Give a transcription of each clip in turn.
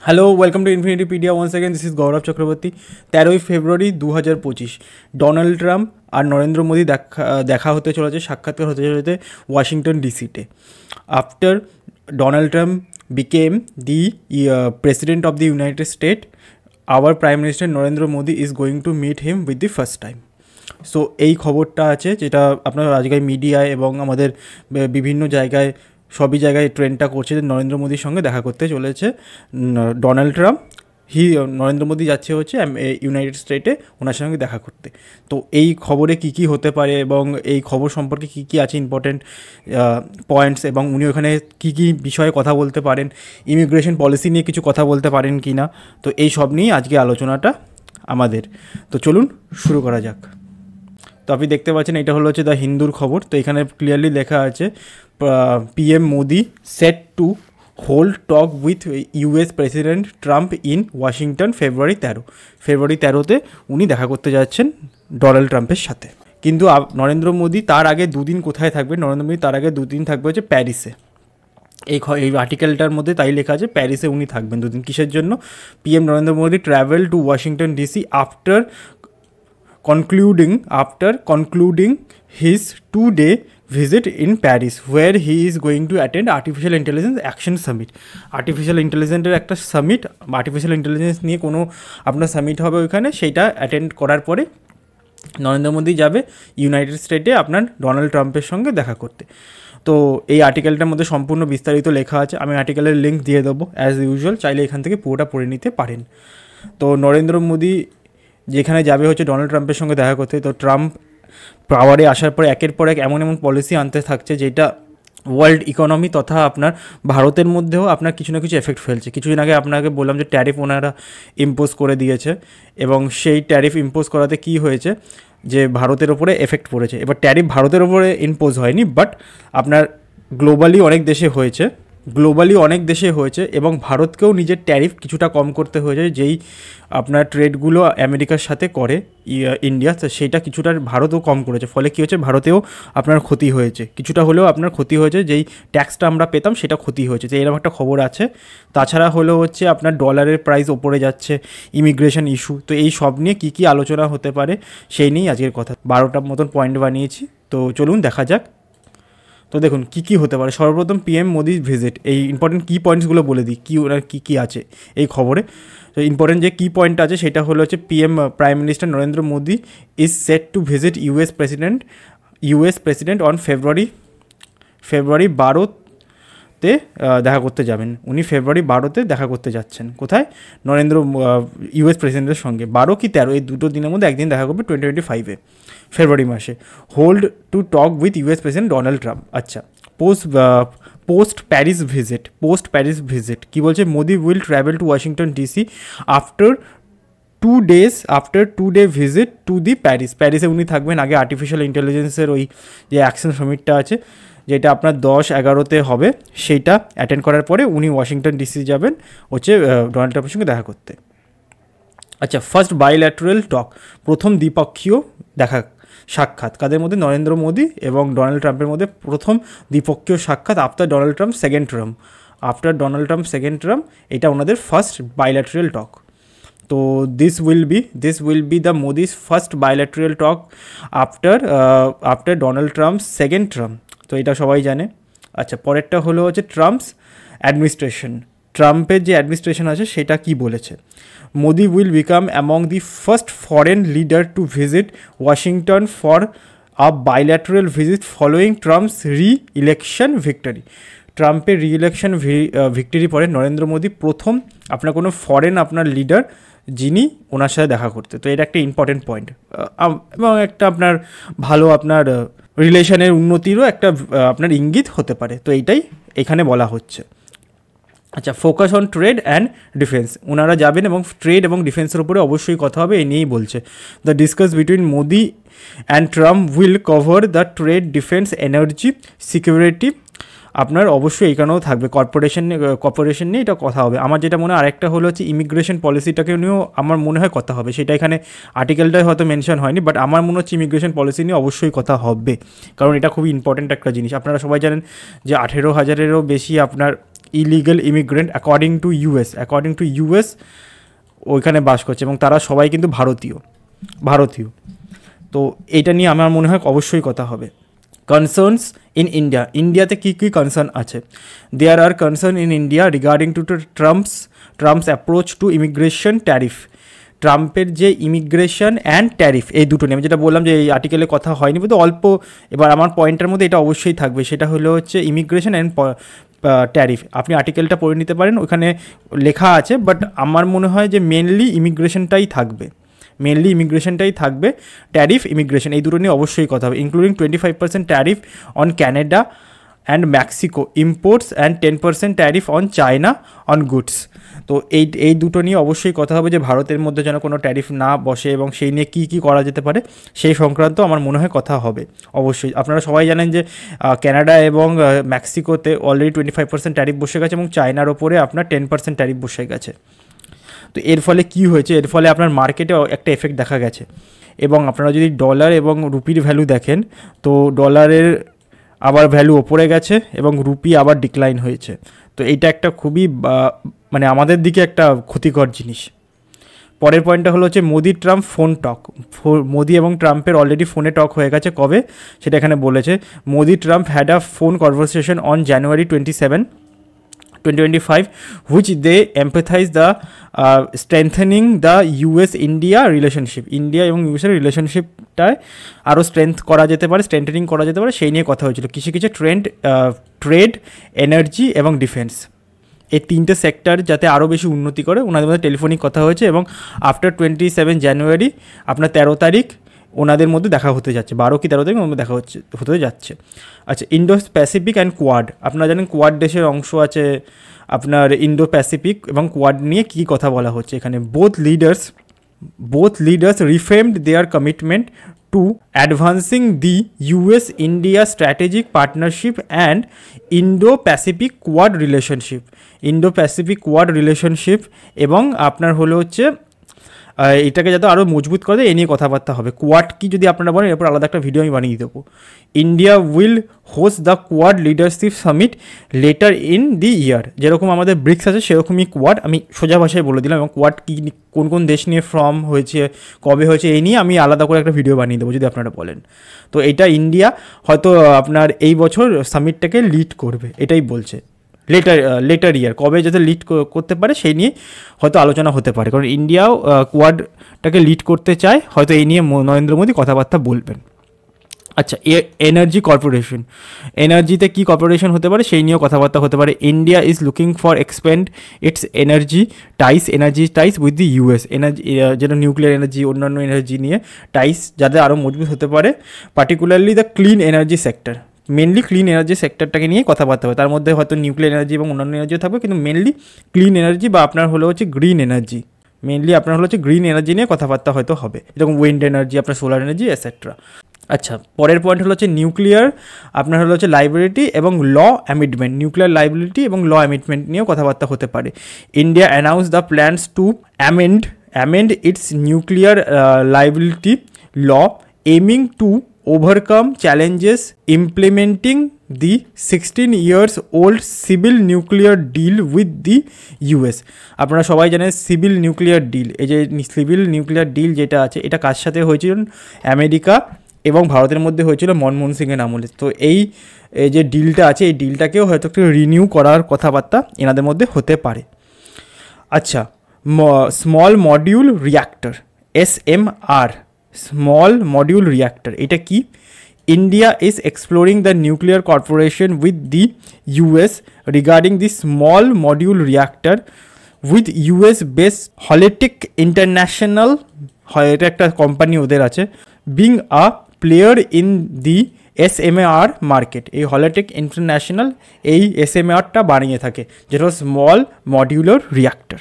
Hello, welcome to Infinitipedia. Once again this is Gaurav Chakraborty. 13ই February 2025 Donald Trump আর নরেন্দ্র মোদী দেখা হতে চলেছে, সাক্ষাৎকার হতে চলেছে ওয়াশিংটন ডিসিতে। After Donald Trump became the president of the United State, our prime minister Narendra Modi is going to meet him with the first time. So এই খবরটা আছে, যেটা আপনার আজকাল মিডিয়ায় এবং আমাদের বিভিন্ন জায়গায় সবই জায়গায় ট্রেন্ডটা করছে যে নরেন্দ্র মোদীর সঙ্গে দেখা করতে চলেছে ডোনাল্ড ট্রাম্প। নরেন্দ্র মোদী যাচ্ছে হচ্ছে ইউনাইটেড স্টেটে ওনার সঙ্গে দেখা করতে। তো এই খবরে কি কি হতে পারে এবং এই খবর সম্পর্কে কি কি আছে ইম্পর্টেন্ট পয়েন্টস, এবং উনি ওখানে কি কি বিষয়ে কথা বলতে পারেন, ইমিগ্রেশন পলিসি নিয়ে কিছু কথা বলতে পারেন কি না, তো এই সব নিয়েই আজকে আলোচনাটা আমাদের। তো চলুন শুরু করা যাক। তো আপনি দেখতে পাচ্ছেন এটা হলো হচ্ছে দ্য হিন্দুর খবর। তো এখানে ক্লিয়ারলি লেখা আছে PM Modi set to hold talk with US president Trump in Washington February 13তে উনি দেখা করতে যাচ্ছেন ডোনাল্ড ট্রাম্পের সাথে। কিন্তু নরেন্দ্র মোদী তার আগে দুদিন কোথায় থাকবে? নরেন্দ্র মোদী তার আগে দুদিন থাকবে হচ্ছে প্যারিসে। এই আর্টিকেলটার মধ্যে তাই লেখা আছে প্যারিসে উনি থাকবেন দুদিন। কিসের জন্য? PM Narendra Modi travel to Washington DC after concluding his 2-day visit in Paris, where he is going to attend Artificial Intelligence Action Summit. Artificial ইন্টেলিজেন্সের একটা সামিট, আর্টিফিশিয়াল ইন্টেলিজেন্স নিয়ে কোনো আপনার সামিট হবে ওইখানে, সেইটা অ্যাটেন্ড করার পরে নরেন্দ্র মোদী যাবে ইউনাইটেড স্টেটে আপনার ডোনাল্ড ট্রাম্পের সঙ্গে দেখা করতে। তো এই আর্টিকেলটার মধ্যে সম্পূর্ণ বিস্তারিত লেখা আছে, আমি আর্টিকেলের লিঙ্ক দিয়ে দেবো অ্যাজ ইউজুয়াল, চাইলে এখান থেকে পুরোটা পড়ে নিতে পারেন। তো নরেন্দ্র মোদী যেখানে যাবে হচ্ছে ডোনাল্ড ট্রাম্পের সঙ্গে দেখা করতে। তো ট্রাম্প পাওয়ারে আসার পরে একের পর এক এমন এমন পলিসি আনতে থাকছে যেটা ওয়ার্ল্ড ইকোনমি তথা আপনার ভারতের মধ্যেও আপনার কিছু না কিছু এফেক্ট ফেলছে। কিছুদিন আগে আপনাকে বললাম যে ট্যারিফ ওনারা ইম্পোজ করে দিয়েছে, এবং সেই ট্যারিফ ইম্পোজ করাতে কি হয়েছে যে ভারতের ওপরে এফেক্ট পড়েছে। এবার ট্যারিফ ভারতের ওপরে ইম্পোজ হয়নি, বাট আপনার গ্লোবালি অনেক দেশে হয়েছে এবং ভারতকেও নিজের ট্যারিফ কিছুটা কম করতে হয়েছে। যেই আপনার ট্রেডগুলো আমেরিকার সাথে করে ইন্ডিয়া, তো সেইটা কিছুটা ভারতও কম করেছে। ফলে কী হচ্ছে, ভারতেও আপনার ক্ষতি হয়েছে, কিছুটা হলেও আপনার ক্ষতি হয়েছে। যেই ট্যাক্সটা আমরা পেতাম সেটা ক্ষতি হয়েছে। তো এরকম একটা খবর আছে। তাছাড়া হলো হচ্ছে আপনার ডলারের প্রাইস ওপরে যাচ্ছে, ইমিগ্রেশন ইস্যু। তো এই সব নিয়ে কী কী আলোচনা হতে পারে সেই নিয়েই আজকের কথা। 12টার মতন পয়েন্ট বানিয়েছি, তো চলুন দেখা যাক। তো দেখুন কী কী হতে পারে। সর্বপ্রথম PM মোদির ভিজিট, এই ইম্পর্টেন্ট কি পয়েন্টসগুলো বলে দিই, কী ওনার কী কী আছে এই খবরে। তো ইম্পর্টেন্ট যে কি পয়েন্ট আছে সেটা হলো হচ্ছে prime minister Narendra Modi is set to visit US president on February 12তে দেখা করতে যাবেন। উনি ফেব্রুয়ারি 12তে দেখা করতে যাচ্ছেন কোথায়? US প্রেসিডেন্টের সঙ্গে। 12 কি 13 এই দুটো দিনের মধ্যে একদিন দেখা করবে 2025-এ ফেব্রুয়ারি মাসে। Hold to talk with US president Donald Trump. আচ্ছা, পোস্ট প্যারিস ভিজিট কি বলছে? Modi will travel to Washington DC after 2 day visit to the প্যারিসে উনি থাকবেন। আগে আর্টিফিশিয়াল ইন্টেলিজেন্সের ওই যে অ্যাকশন সামিটটা আছে, যেটা আপনার 10-11তে হবে, সেইটা অ্যাটেন্ড করার পরে উনি ওয়াশিংটন DC যাবেন হচ্ছে ডোনাল্ড ট্রাম্পের সঙ্গে দেখা করতে। আচ্ছা, ফার্স্ট বাইল্যাটারাল টক, প্রথম দ্বিপক্ষীয় সাক্ষাৎ কাদের মধ্যে? নরেন্দ্র মোদী এবং ডোনাল্ড ট্রাম্পের মধ্যে প্রথম দ্বিপক্ষীয় সাক্ষাৎ after Donald Trump second term. এটা ওনাদের ফার্স্ট বাইল্যাটারাল টক। তো this will be the Modi's first bilateral talk after Donald Trump's second term. তো এটা সবাই জানে। আচ্ছা, পরেরটা হলো হচ্ছে ট্রাম্পের যে অ্যাডমিনিস্ট্রেশন আছে সেটা কি বলেছে? Modi will become among the first foreign leader to visit Washington for a bilateral visit following Trump's re-election victory. ট্রাম্পের রি-ইলেকশন ভিক্টরি পরে নরেন্দ্র মোদী প্রথম আপনার কোনো ফরেন আপনার লিডার যিনি ওনার সাথে দেখা করতে। তো এটা একটা ইম্পর্টেন্ট পয়েন্ট এবং একটা আপনার ভালো আপনার রিলেশনের উন্নতিরও একটা আপনার ইঙ্গিত হতে পারে। তো এইটাই এখানে বলা হচ্ছে। আচ্ছা, focus on trade and defence, ওনারা যাবেন এবং ট্রেড এবং ডিফেন্সের উপরে অবশ্যই কথা হবে, এই নিয়েই বলছে। The discuss between Modi and Trump will cover the trade, defence, energy, security. আপনার অবশ্যই এখানেও থাকবে কর্পোরেশন নিয়ে এটা কথা হবে। আমার যেটা মনে হয় আরেকটা হলো হচ্ছে ইমিগ্রেশন পলিসিটাকে নিয়েও আমার মনে হয় কথা হবে। সেটা এখানে আর্টিকেলটায় হয়তো মেনশন হয়নি, বাট আমার মনে হচ্ছে ইমিগ্রেশন পলিসি নিয়ে অবশ্যই কথা হবে, কারণ এটা খুবই ইম্পর্ট্যান্ট একটা জিনিস। আপনারা সবাই জানেন যে 18,000-এরও বেশি আপনার illegal immigrant according to US ওইখানে বাস করছে, এবং তারা সবাই কিন্তু ভারতীয়। তো এটা নিয়ে আমার মনে হয় অবশ্যই কথা হবে। কনসার্নস ইন ইন্ডিয়াতে কী কী কনসার্ন আছে? There are concern in India regarding to Trump's approach to immigration tariff. ট্রাম্পের যে ইমিগ্রেশন অ্যান্ড ট্যারিফ, এই দুটো নিয়ে আমি যেটা বললাম যে এই আর্টিকেলে কথা হয়নি, কিন্তু অল্প, এবার আমার পয়েন্টের মধ্যে এটা অবশ্যই থাকবে, সেটা হলো হচ্ছে ইমিগ্রেশন অ্যান্ড ট্যারিফ। আপনি আর্টিকেলটা পড়ে নিতে পারেন, ওখানে লেখা আছে, বাট আমার মনে হয় যে মেনলি ইমিগ্রেশনটাই থাকবে, ট্যারিফ ইমিগ্রেশন এই দুটো নিয়ে অবশ্যই কথা হবে, including 25% tariff on Canada and Mexico imports and 10% tariff on China on goods. তো এই দুটো নিয়ে অবশ্যই কথা হবে যে ভারতের মধ্যে যেন কোনো ট্যারিফ না বসে, এবং সেই নিয়ে কী করা যেতে পারে সেই সংক্রান্ত আমার মনে হয় কথা হবে অবশ্যই। আপনারা সবাই জানেন যে ক্যানাডা এবং মেক্সিকোতে অলরেডি 25% ট্যারিফ বসে গেছে, এবং চায়নার ওপরে আপনার 10% ট্যারিফ বসে গেছে। তো এর ফলে কী হয়েছে, এর ফলে আপনার মার্কেটে একটা এফেক্ট দেখা গেছে, এবং আপনারা যদি ডলার এবং রুপির ভ্যালু দেখেন, তো ডলারের আবার ভ্যালু ওপরে গেছে এবং রুপি আবার ডিক্লাইন হয়েছে। তো এইটা একটা খুবই মানে আমাদের দিকে একটা ক্ষতিকর জিনিস। পরের পয়েন্টটা হলো হচ্ছে মোদি ট্রাম্প ফোন টক। মোদি এবং ট্রাম্পের অলরেডি ফোনে টক হয়ে গেছে, কবে সেটা এখানে বলেছে। Modi Trump had a phone conversation on January 27, 2025, which they empathize the strengthening the US-India relationship. India এবং ইউএসের রিলেশনশিপটায় আরও স্ট্রেন্থেনিং করা যেতে পারে সেই নিয়ে কথা হয়েছিল। কিছু ট্রেড, এনার্জি এবং ডিফেন্স, এই তিনটে সেক্টর যাতে আরও বেশি উন্নতি করে ওনাদের মধ্যে টেলিফোনিক কথা হয়েছে, এবং আফটার 27 জানুয়ারি আপনার 13 তারিখ ওনাদের মধ্যে দেখা হতে যাচ্ছে, 12 কি 13 তারিখ মধ্যে দেখা হতে যাচ্ছে। আচ্ছা, ইন্ডো প্যাসিফিক অ্যান্ড কোয়াড, আপনারা জানেন কোয়াড দেশের অংশ আছে আপনার ইন্ডো প্যাসিফিক, এবং কোয়াড নিয়ে কী কথা বলা হচ্ছে এখানে। Both leaders reframed their commitment to advancing the US-India strategic partnership and Indo Pacific quad relationship, এবং আপনার হলো হচ্ছে এটাকে যাতে আরও মজবুত করে দেয় এই নিয়ে কথাবার্তা হবে। কোয়াড কি যদি আপনারা বলেন, এরপর আলাদা একটা ভিডিও আমি বানিয়ে দেবো। India will host the quad leadership summit later in the year, যেরকম আমাদের ব্রিক্স আছে সেরকমই কোয়াড, আমি সোজা ভাষায় বলে দিলাম। এবং কোয়াড কি, কোন দেশ নিয়ে ফর্ম হয়েছে, কবে হয়েছে, এই নিয়ে আমি আলাদা করে একটা ভিডিও বানিয়ে দেবো যদি আপনারা বলেন। তো এটা ইন্ডিয়া হয়তো আপনার এই বছর সামিটটাকে লিড করবে, এটাই বলছে। লেটার ইয়ার কবে যাতে লিড করতে পারে সেই নিয়ে হয়তো আলোচনা হতে পারে, কারণ ইন্ডিয়াও কোয়াডটাকে লিড করতে চায়, হয়তো এই নিয়ে নরেন্দ্র মোদী কথাবার্তা বলবেন। আচ্ছা, এনার্জিতে কী কর্পোরেশন হতে পারে সেই নিয়েও কথাবার্তা হতে পারে। India is looking for expand its energy ties with the US, যেটা নিউক্লিয়ার এনার্জি, অন্যান্য এনার্জি নিয়ে টাইস যাতে আরও মজবুত হতে পারে, particularly the clean energy sector. Mainly clean energy সেক্টরটাকে নিয়ে কথাবার্তা হবে, তার মধ্যে হয়তো নিউক্লিয়ার এনার্জি এবং অন্যান্য এনার্জিও থাকবে, কিন্তু মেনলি ক্লিন এনার্জি বা আপনার হলো হচ্ছে গ্রিন এনার্জি, গ্রিন এনার্জি নিয়ে কথাবার্তা হয়তো হবে, যেরকম উইন্ড এনার্জি, আপনার সোলার এনার্জি এটসেট্রা। আচ্ছা, পরের পয়েন্ট হলো হচ্ছে নিউক্লিয়ার আপনার হলো হচ্ছে লাইবিলিটি এবং ল অ্যামেন্ডমেন্ট, নিউক্লিয়ার লাইবিলিটি এবং ল অ্যামেন্ডমেন্ট নিয়েও কথাবার্তা হতে পারে। India announce the plans to amend its nuclear liability law, aiming to overcome challenges implementing the 16 years old civil nuclear deal with the US. আপনারা সবাই জানেন সিভিল নিউক্লিয়ার ডিল, এই যে সিভিল নিউক্লিয়ার ডিল যেটা আছে এটা কার সাথে হয়েছিল, আমেরিকা এবং ভারতের মধ্যে হয়েছিল মনমোহন সিংয়ের আমলে। তো এই যে ডিলটা আছে এই ডিলটাকেও হয়তো একটু রিনিউ করার কথাবার্তা এনাদের মধ্যে হতে পারে। আচ্ছা, small module reactor, SMR, small module reactor, এটা কি? India is exploring the nuclear corporation with the US regarding the small module reactor with US base Holtec international, এটা একটা কোম্পানি ওদের আছে, being a player in the SMR market. এই Holtec international এই SMRটা বানিয়ে থাকে, যেটা স্মল মডিউলার রিঅ্যাক্টর,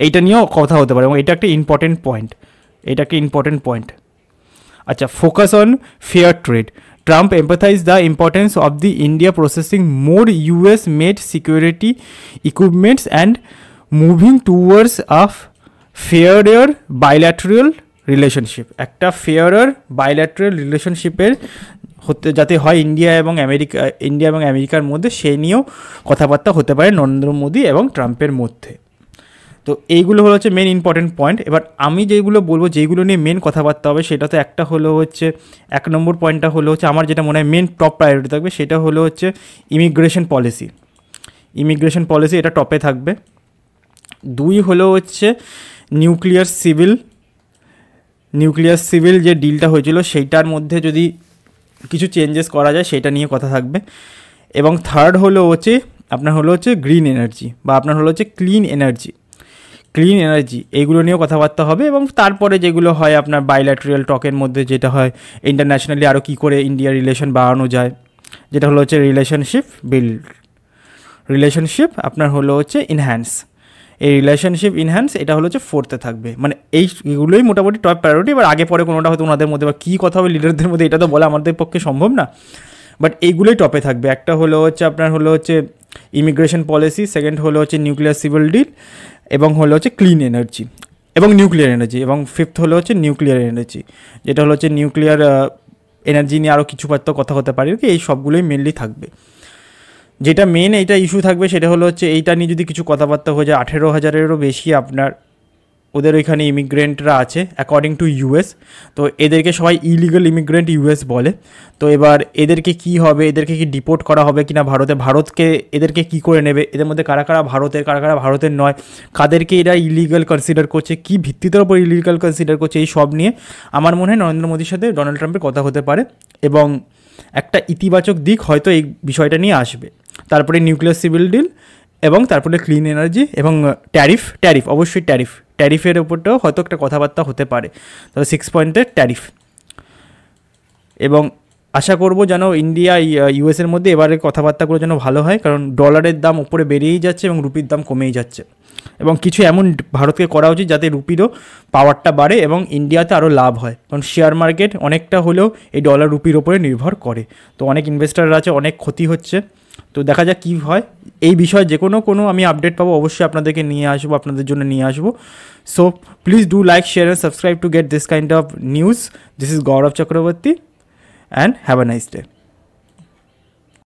এইটা নিয়েও কথা হতে পারে, এবং এটা একটা ইম্পর্টেন্ট পয়েন্ট। আচ্ছা, focus on fair trade, Trump empathise the importance of the India processing more US made security equipments and moving towards a fairer bilateral relationship. একটা ফেয়ারার বাইল্যাটারাল রিলেশনশিপের যাতে হয় ইন্ডিয়া এবং আমেরিকার মধ্যে, সেই নিয়েও কথাবার্তা হতে পারে নরেন্দ্র মোদী এবং ট্রাম্পের মধ্যে। তো এইগুলো হচ্ছে মেন ইম্পর্টেন্ট পয়েন্ট। এবার আমি যেগুলো বলবো, যেগুলো নিয়ে মেন কথাবার্তা হবে, সেটা তো একটা হলো হচ্ছে 1 নম্বর পয়েন্টটা হলো হচ্ছে আমার যেটা মনে হয় মেন টপ প্রায়োরিটি থাকবে, সেটা হলো হচ্ছে ইমিগ্রেশন পলিসি, এটা টপে থাকবে। 2 হলো হচ্ছে নিউক্লিয়ার সিভিল যে ডিলটা হয়েছিল সেইটার মধ্যে যদি কিছু চেঞ্জেস করা যায় সেটা নিয়ে কথা থাকবে। এবং 3rd হলো হচ্ছে আপনার হলো হচ্ছে গ্রিন এনার্জি, বা আপনার হলো হচ্ছে ক্লিন এনার্জি, এইগুলো নিয়েও কথাবার্তা হবে। এবং তারপরে যেগুলো হয় আপনার বাইল্যাটারাল টকের মধ্যে, যেটা হয় ইন্টারন্যাশনালি আরও কী করে ইন্ডিয়া রিলেশন বাড়ানো যায়, যেটা হলো হচ্ছে রিলেশনশিপ আপনার হলো হচ্ছে ইনহ্যান্স, এটা হলো হচ্ছে 4th থাকবে। মানে এইগুলোই মোটামুটি টপ প্রায়োরিটি। এবার আগে পরে কোনোটা হয়তো ওনাদের মধ্যে বা কী কথা হবে লিডারদের মধ্যে, এটা তো বলা আমাদের পক্ষে সম্ভব না, বাট এইগুলোই টপে থাকবে। একটা হলো হচ্ছে আপনার হলো হচ্ছে ইমিগ্রেশন পলিসি, সেকেন্ড হলো হচ্ছে নিউক্লিয়ার সিভিল ডিল, এবং হলো হচ্ছে ক্লিন এনার্জি এবং নিউক্লিয়ার এনার্জি, এবং 5th হলো হচ্ছে নিউক্লিয়ার এনার্জি, যেটা হলো হচ্ছে নিউক্লিয়ার এনার্জি নিয়ে আরও কিছু কথা হতে পারে কি, এই সবগুলোই মেনলি থাকবে। যেটা মেন এইটা ইস্যু থাকবে সেটা হলো হচ্ছে এইটা নিয়ে যদি কিছু কথাবার্তা হয়ে যায়, 18,000-এরও বেশি আপনার ওদের ওইখানে ইমিগ্রেন্টরা আছে অ্যাকর্ডিং টু ইউএস। তো এদেরকে সবাই ইলিগাল ইমিগ্রেন্ট ইউএস বলে। তো এবার এদেরকে কি হবে, এদেরকে কি ডিপোর্ট করা হবে কিনা ভারতকে এদেরকে কি করে নেবে, এদের মধ্যে কারা কারা ভারতের নয়, কাদেরকে এরা ইলিগাল কনসিডার করছে, কি ভিত্তিতের ওপর ইলিগাল কনসিডার করছে, এই সব নিয়ে আমার মনে হয় নরেন্দ্র মোদীর সাথে ডোনাল্ড ট্রাম্পের কথা হতে পারে, এবং একটা ইতিবাচক দিক হয়তো এই বিষয়টা নিয়ে আসবে। তারপরে নিউক্লিয়ার সিভিল ডিল, এবং তারপরে ক্লিন এনার্জি, এবং ট্যারিফ অবশ্যই ট্যারিফের ওপরটাও হয়তো একটা কথাবার্তা হতে পারে। তবে 6 পয়েন্টের ট্যারিফ। এবং আশা করব যেন ইন্ডিয়া ইউএসের মধ্যে এবারে কথাবার্তাগুলো যেন ভালো হয়, কারণ ডলারের দাম উপরে বেড়েই যাচ্ছে এবং রুপির দাম কমেই যাচ্ছে। এবং কিছু এমন ভারতকে করা উচিত যাতে রুপিরও পাওয়ারটা বাড়ে এবং ইন্ডিয়াতে আরও লাভ হয়, কারণ শেয়ার মার্কেট অনেকটা হলেও এই ডলার রুপির ওপরে নির্ভর করে। তো অনেক ইনভেস্টাররা আছে, অনেক ক্ষতি হচ্ছে। তো দেখা যাক কী হয়। এই বিষয়ে যে কোনো আমি আপডেট পাবো অবশ্যই আপনাদের জন্য নিয়ে আসবো। So please do like, share and subscribe to get this kind of news. This is Gaurav Chakraborty, and have a nice day.